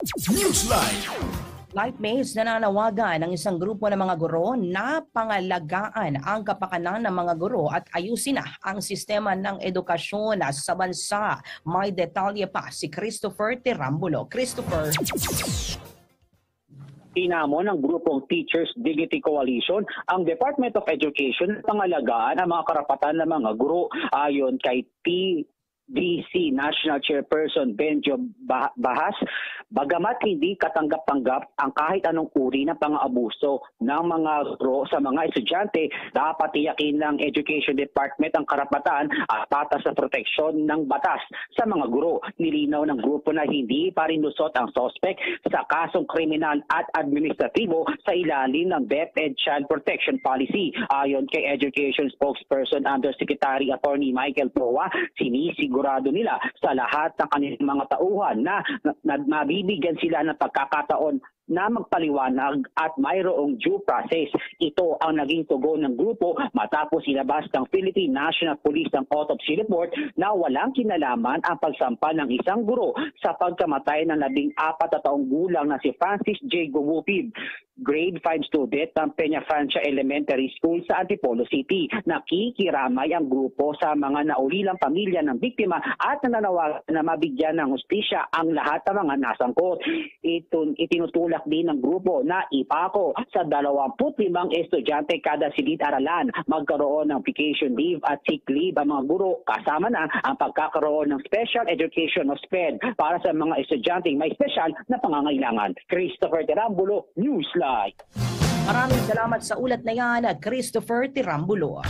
Newsline. Lightmates nananawagan ng isang grupo ng mga guro na pangalagaan ang kapakanan ng mga guro at ayusin na ang sistema ng edukasyon sa bansa. May detalye pa si Christopher Tirambulo. Christopher. Inamon ng grupong Teachers Dignity Coalition ang Department of Education na pangalagaan ang mga karapatan ng mga guro. Ayon kay TDC National Chairperson Benjo Bahas, bagamat hindi katanggap-tanggap ang kahit anong uri ng pang-aabuso ng mga guro sa mga estudyante, dapat tiyakin ng Education Department ang karapatan at patas sa proteksyon ng batas sa mga guro. Nilinaw ng grupo na hindi pa rin lusot ang suspect sa kasong kriminal at administratibo sa ilalim ng DepEd Child Protection Policy. Ayon kay Education Spokesperson Undersecretary Attorney Michael Poa, sinisigurado nila sa lahat ng kanilang mga tauhan na mabibigyan sila ng pagkakataon na magpaliwanag at mayroong due process. Ito ang naging tugon ng grupo matapos ilabas ng Philippine National Police ang autopsy report na walang kinalaman ang pagsampa ng isang guro sa pagkamatay ng 14 na taong gulang na si Francis J. Gumupib, grade 5 student ng Peña Francia Elementary School sa Antipolo City. Nakikiramay ang grupo sa mga naulilang pamilya ng biktima at nananawagan na mabigyan ng hustisya ang lahat ng mga nasangkot. Itinutulak din ng grupo na ipako sa 25 estudyante kada silid-aralan magkaroon ng vacation leave at sick leave ang mga guro, kasama na ang pagkakaroon ng Special Education o SPED para sa mga estudyante may special na pangangailangan. Christopher Tirambulo, Newsline. Maraming salamat sa ulat na yan, Christopher Tirambulo.